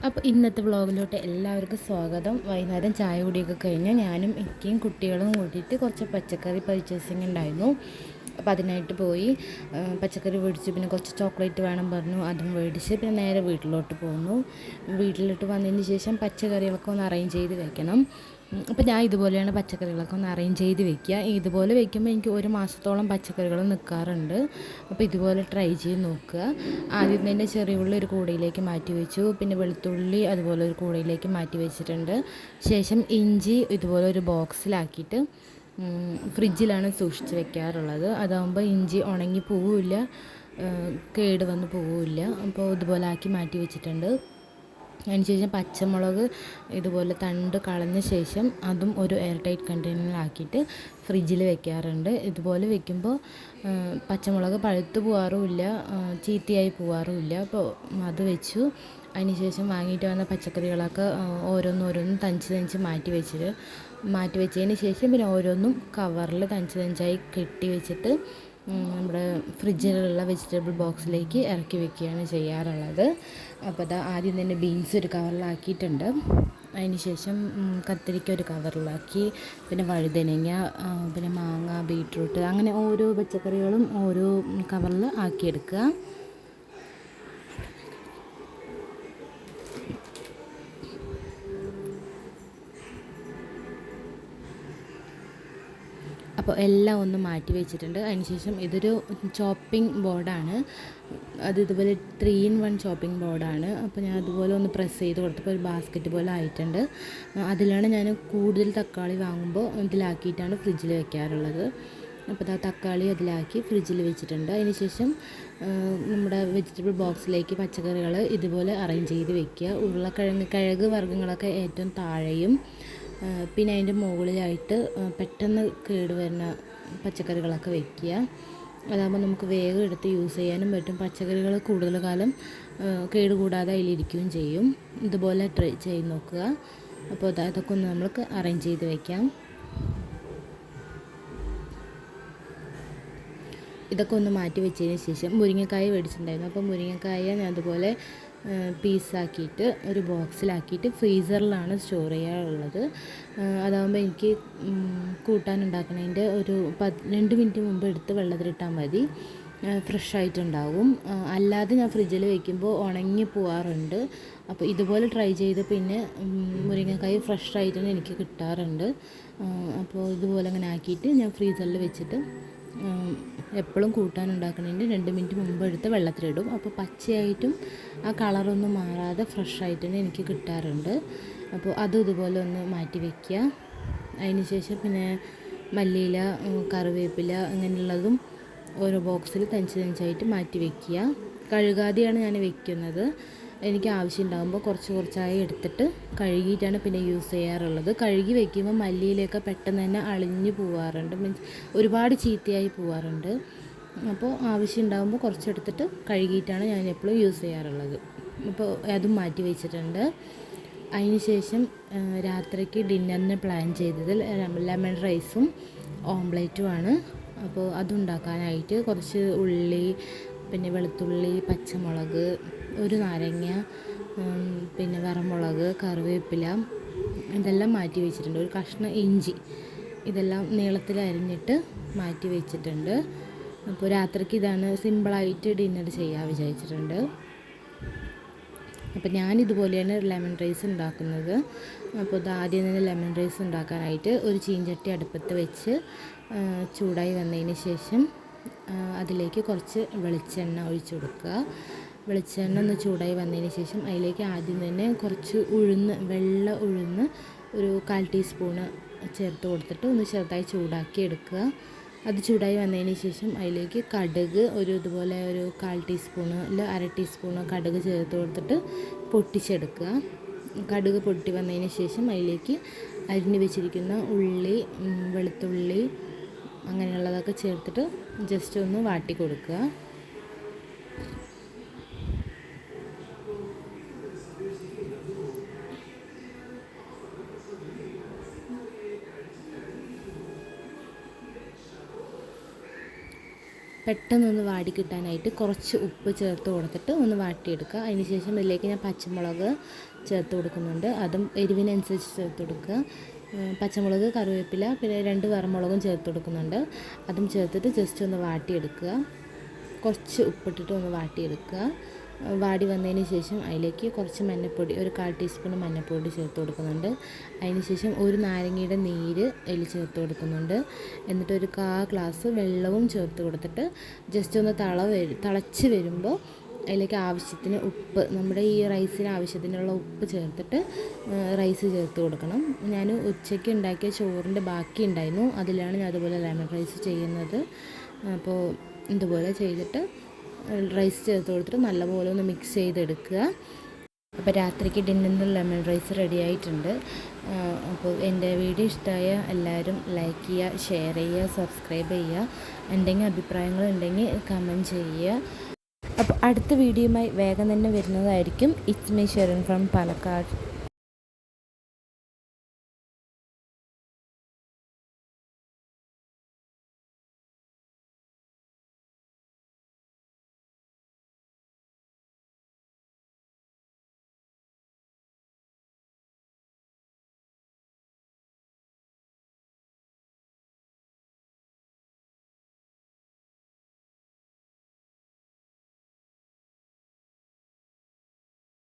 അപ്പോൾ ഇന്നത്തെ വ്ളോഗിലോട്ട് എല്ലാവർക്കും സ്വാഗതം. വൈകുന്നേരം ചായ കുടിയൊക്കെ കഴിഞ്ഞ് ഞാനും എനിക്കും കുട്ടികളും കൂട്ടിയിട്ട് കുറച്ച് പച്ചക്കറി പർച്ചേസിങ് ഉണ്ടായിരുന്നു. അപ്പോൾ അതിനായിട്ട് പോയി പച്ചക്കറി മേടിച്ചു. പിന്നെ കുറച്ച് ചോക്ലേറ്റ് വേണം പറഞ്ഞു, അതും മേടിച്ച് പിന്നെ നേരെ വീട്ടിലോട്ട് പോന്നു. വീട്ടിലോട്ട് വന്നതിന് ശേഷം പച്ചക്കറികളൊക്കെ ഒന്ന് അറേഞ്ച് ചെയ്ത് വെക്കണം. അപ്പോൾ ഞാൻ ഇതുപോലെയാണ് പച്ചക്കറികളൊക്കെ ഒന്ന് അറേഞ്ച് ചെയ്ത് വെക്കുക. ഇതുപോലെ വെക്കുമ്പോൾ എനിക്ക് ഒരു മാസത്തോളം പച്ചക്കറികൾ നിൽക്കാറുണ്ട്. അപ്പോൾ ഇതുപോലെ ട്രൈ ചെയ്ത് നോക്കുക. ആദ്യം തന്നെ ചെറിയ ഉള്ളി ഒരു കൂടയിലേക്ക് മാറ്റി വെച്ചു. പിന്നെ വെളുത്തുള്ളി അതുപോലെ ഒരു കൂടയിലേക്ക് മാറ്റി വെച്ചിട്ടുണ്ട്. ശേഷം ഇഞ്ചി ഇതുപോലെ ഒരു ബോക്സിലാക്കിയിട്ട് ഫ്രിഡ്ജിലാണ് സൂക്ഷിച്ച് വെക്കാറുള്ളത്. അതാകുമ്പോൾ ഇഞ്ചി ഉണങ്ങി പോവില്ല, കേട് വന്ന് പോവില്ല. അപ്പോൾ ഇതുപോലെ ആക്കി മാറ്റി വെച്ചിട്ടുണ്ട്. അതിനുശേഷം പച്ചമുളക് ഇതുപോലെ തണ്ട് കളഞ്ഞ ശേഷം അതും ഒരു എയർ ടൈറ്റ് കണ്ടെയ്നറിലാക്കിയിട്ട് ഫ്രിഡ്ജിൽ വെക്കാറുണ്ട്. ഇതുപോലെ വെക്കുമ്പോൾ പച്ചമുളക് പഴുത്ത് പോകാറുമില്ല, ചീത്തയായി പോകാറുമില്ല. അപ്പോൾ അത് വെച്ചു. അതിനുശേഷം വാങ്ങിയിട്ട് വന്ന പച്ചക്കറികളൊക്കെ ഓരോന്നോരോന്നും തഞ്ച് മാറ്റി വെച്ചതിന് ശേഷം പിന്നെ ഓരോന്നും കവറിൽ തഞ്ചായി കെട്ടി വെച്ചിട്ട് നമ്മുടെ ഫ്രിഡ്ജിലുള്ള വെജിറ്റബിൾ ബോക്സിലേക്ക് ഇറക്കി വെക്കുകയാണ് ചെയ്യാറുള്ളത്. അപ്പോൾ അത് ആദ്യം തന്നെ ബീൻസ് ഒരു കവറിലാക്കിയിട്ടുണ്ട്. അതിന് ശേഷം കത്തിരിക്ക ഒരു കവറിലാക്കി, പിന്നെ വഴുതനങ്ങ, പിന്നെ മാങ്ങ, ബീട്രൂട്ട്, അങ്ങനെ ഓരോ പച്ചക്കറികളും ഓരോ കവറിൽ ആക്കിയെടുക്കുക. അപ്പോൾ എല്ലാം ഒന്ന് മാറ്റി വെച്ചിട്ടുണ്ട്. അതിനുശേഷം ഇതൊരു ചോപ്പിംഗ് ബോർഡാണ്. അത് ഇതുപോലെ 3-in-1 ചോപ്പിംഗ് ബോർഡാണ്. അപ്പോൾ ഞാൻ അതുപോലെ ഒന്ന് പ്രസ് ചെയ്ത് കൊടുത്തപ്പോൾ ഒരു ബാസ്ക്കറ്റ് പോലെ ആയിട്ടുണ്ട്. അതിലാണ് ഞാൻ കൂടുതൽ തക്കാളി വാങ്ങുമ്പോൾ ഇതിലാക്കിയിട്ടാണ് ഫ്രിഡ്ജിൽ വെക്കാറുള്ളത്. അപ്പോൾ ആ തക്കാളി അതിലാക്കി ഫ്രിഡ്ജിൽ വെച്ചിട്ടുണ്ട്. അതിനുശേഷം നമ്മുടെ വെജിറ്റബിൾ ബോക്സിലേക്ക് പച്ചക്കറികൾ ഇതുപോലെ അറേഞ്ച് ചെയ്ത് വെക്കുക. കിഴങ്ങ് വർഗ്ഗങ്ങളൊക്കെ ഏറ്റവും താഴെയും പിന്നെ അതിൻ്റെ മുകളിലായിട്ട് പെട്ടെന്ന് കേടുവരുന്ന പച്ചക്കറികളൊക്കെ വയ്ക്കുക. അതാകുമ്പോൾ നമുക്ക് വേഗം എടുത്ത് യൂസ് ചെയ്യാനും പറ്റും. പച്ചക്കറികൾ കൂടുതൽ കാലം കേടുകൂടാതെ അതിലിരിക്കുകയും ചെയ്യും. ഇതുപോലെ ട്രൈ ചെയ്ത് നോക്കുക. അപ്പോൾ അതൊക്കെ ഒന്ന് നമുക്ക് അറേഞ്ച് ചെയ്ത് വയ്ക്കാം. ഇതൊക്കെ ഒന്ന് മാറ്റി വെച്ചതിന് ശേഷം മുരിങ്ങക്കായ മേടിച്ചിട്ടുണ്ടായിരുന്നു. അപ്പോൾ മുരിങ്ങക്കായ ഞാൻ അതുപോലെ പീസാക്കിയിട്ട് ഒരു ബോക്സിലാക്കിയിട്ട് ഫ്രീസറിലാണ് സ്റ്റോർ ചെയ്യാറുള്ളത്. അതാകുമ്പോൾ എനിക്ക് കൂട്ടാനുണ്ടാക്കുന്നതിൻ്റെ ഒരു 2 മിനിറ്റ് മുമ്പ് എടുത്ത് വെള്ളത്തിലിട്ടാൽ മതി, ഫ്രഷായിട്ടുണ്ടാവും. അല്ലാതെ ഞാൻ ഫ്രിഡ്ജിൽ വയ്ക്കുമ്പോൾ ഉണങ്ങി പോവാറുണ്ട്. അപ്പോൾ ഇതുപോലെ ട്രൈ ചെയ്ത് പിന്നെ മുരിങ്ങക്കായ ഫ്രഷായിട്ട് തന്നെ എനിക്ക് കിട്ടാറുണ്ട്. അപ്പോൾ ഇതുപോലെ അങ്ങനെ ആക്കിയിട്ട് ഞാൻ ഫ്രീസറിൽ വെച്ചിട്ട് എപ്പോഴും കൂട്ടാനുണ്ടാക്കുന്നതിൻ്റെ 2 മിനിറ്റ് മുമ്പ് എടുത്ത് വെള്ളത്തിലിടും. അപ്പോൾ പച്ചയായിട്ടും ആ കളറൊന്നും മാറാതെ ഫ്രഷായിട്ട് തന്നെ എനിക്ക് കിട്ടാറുണ്ട്. അപ്പോൾ അതും ഇതുപോലെ ഒന്ന് മാറ്റി വയ്ക്കുക. അതിന് ശേഷം പിന്നെ മല്ലിയില, കറിവേപ്പില അങ്ങനെയുള്ളതും ഓരോ ബോക്സിൽ തഞ്ചായിട്ട് മാറ്റി വയ്ക്കുക. കഴുകാതെയാണ് ഞാൻ വെക്കുന്നത്. എനിക്ക് ആവശ്യമുണ്ടാകുമ്പോൾ കുറച്ചായി എടുത്തിട്ട് കഴുകിയിട്ടാണ് പിന്നെ യൂസ് ചെയ്യാറുള്ളത്. കഴുകി വയ്ക്കുമ്പോൾ മല്ലിയിലൊക്കെ പെട്ടെന്ന് തന്നെ അളിഞ്ഞു പോവാറുണ്ട്, മീൻസ് ഒരുപാട് ചീത്തയായി പോവാറുണ്ട്. അപ്പോൾ ആവശ്യമുണ്ടാകുമ്പോൾ കുറച്ചെടുത്തിട്ട് കഴുകിയിട്ടാണ് ഞാൻ എപ്പോഴും യൂസ് ചെയ്യാറുള്ളത്. അപ്പോൾ അതും മാറ്റി വെച്ചിട്ടുണ്ട്. അതിന് ശേഷം രാത്രിക്ക് ഡിന്നറിന് പ്ലാൻ ചെയ്തത് ലെമൺ റൈസും ഓംപ്ലേറ്റുമാണ്. അപ്പോൾ അതുണ്ടാക്കാനായിട്ട് കുറച്ച് ഉള്ളി, പിന്നെ വെളുത്തുള്ളി, പച്ചമുളക്, ഒരു നാരങ്ങ, പിന്നെ വറമുളക്, കറിവേപ്പില ഇതെല്ലാം മാറ്റി വെച്ചിട്ടുണ്ട്. ഒരു കഷ്ണം ഇഞ്ചി ഇതെല്ലാം നീളത്തിൽ അരിഞ്ഞിട്ട് മാറ്റി വെച്ചിട്ടുണ്ട്. അപ്പോൾ രാത്രിക്ക് ഇതാണ് സിമ്പിളായിട്ട് ഡിന്നർ ചെയ്യാൻ വിചാരിച്ചിട്ടുണ്ട്. അപ്പോൾ ഞാനിതുപോലെയാണ് ലെമൺ റൈസ് ഉണ്ടാക്കുന്നത്. അപ്പോൾ ഇത് ആദ്യം തന്നെ ലെമൺ റൈസ് ഉണ്ടാക്കാനായിട്ട് ഒരു ചീഞ്ചട്ടി അടുപ്പത്ത് വെച്ച് ചൂടായി വന്നതിന് ശേഷം അതിലേക്ക് കുറച്ച് വെളിച്ചെണ്ണ ഒഴിച്ചു കൊടുക്കുക. വെളിച്ചെണ്ണ ഒന്ന് ചൂടായി വന്നതിന് ശേഷം അതിലേക്ക് ആദ്യം തന്നെ കുറച്ച് വെള്ള ഉഴുന്ന് ഒരു 1/4 ടീസ്പൂണ് ചേർത്ത് കൊടുത്തിട്ട് ഒന്ന് ചെറുതായി ചൂടാക്കി എടുക്കുക. അത് ചൂടായി വന്നതിന് ശേഷം അതിലേക്ക് കടുക് ഇതുപോലെ ഒരു 1/4 ടീസ്പൂണ് അല്ല 1/2 ടീസ്പൂണ് കടുക് ചേർത്ത് കൊടുത്തിട്ട് പൊട്ടിച്ചെടുക്കുക. കടുക് പൊട്ടി വന്നതിന് ശേഷം അതിലേക്ക് അരിഞ്ഞ് വെച്ചിരിക്കുന്ന ഉള്ളി, വെളുത്തുള്ളി അങ്ങനെയുള്ളതൊക്കെ ചേർത്തിട്ട് ജസ്റ്റ് ഒന്ന് വാട്ടി കൊടുക്കുക. പെട്ടെന്നൊന്ന് വാടി കിട്ടാനായിട്ട് കുറച്ച് ഉപ്പ് ചേർത്ത് കൊടുത്തിട്ട് ഒന്ന് വാട്ടിയെടുക്കുക. അതിന് ശേഷം ഇതിലേക്ക് ഞാൻ പച്ചമുളക് ചേർത്ത് കൊടുക്കുന്നുണ്ട്. അതും എരിവിനനുസരിച്ച് ചേർത്ത് കൊടുക്കുക. പച്ചമുളക്, കറിവേപ്പില, പിന്നെ 2 വറമുളകും ചേർത്ത് കൊടുക്കുന്നുണ്ട്. അതും ചേർത്തിട്ട് ജസ്റ്റ് ഒന്ന് വാട്ടിയെടുക്കുക. കുറച്ച് ഉപ്പിട്ടിട്ട് ഒന്ന് വാട്ടിയെടുക്കുക. വാടി വന്നതിന് ശേഷം അതിലേക്ക് കുറച്ച് മഞ്ഞൾപ്പൊടി, ഒരു 1/4 ടീസ്പൂൺ മഞ്ഞൾപ്പൊടി ചേർത്ത് കൊടുക്കുന്നുണ്ട്. അതിന് ശേഷം ഒരു നാരങ്ങയുടെ നീര് അതിൽ ചേർത്ത് കൊടുക്കുന്നുണ്ട്. എന്നിട്ട് ഒരു 1/4 ഗ്ലാസ് വെള്ളവും ചേർത്ത് കൊടുത്തിട്ട് ജസ്റ്റ് ഒന്ന് തിളച്ച് വരുമ്പോൾ അതിലേക്ക് ആവശ്യത്തിന് ഉപ്പ്, നമ്മുടെ ഈ റൈസിന് ആവശ്യത്തിനുള്ള ഉപ്പ് ചേർത്തിട്ട് റൈസ് ചേർത്ത് കൊടുക്കണം. ഞാൻ ഉച്ചയ്ക്ക് ഉണ്ടാക്കിയ ചോറിൻ്റെ ബാക്കി ഉണ്ടായിരുന്നു, അതിലാണ് ഞാൻ അതുപോലെ ലെമൺ റൈസ് ചെയ്യുന്നത്. അപ്പോൾ ഇതുപോലെ ചെയ്തിട്ട് റൈസ് ചേർത്ത് കൊടുത്തിട്ട് നല്ലപോലെ ഒന്ന് മിക്സ് ചെയ്തെടുക്കുക. അപ്പോൾ രാത്രിക്ക് ഡിന്നറിന് ലെമൺ റൈസ് റെഡി ആയിട്ടുണ്ട്. അപ്പോൾ എൻ്റെ വീഡിയോ ഇഷ്ടമായ എല്ലാവരും ലൈക്ക് ചെയ്യുക, ഷെയർ ചെയ്യുക, സബ്സ്ക്രൈബ് ചെയ്യുക. എന്തെങ്കിലും അഭിപ്രായങ്ങളുണ്ടെങ്കിൽ കമൻറ്റ് ചെയ്യുക. അപ്പോൾ അടുത്ത വീഡിയോയുമായി വേഗം തന്നെ വരുന്നതായിരിക്കും. It's me Sherin from Palakkad.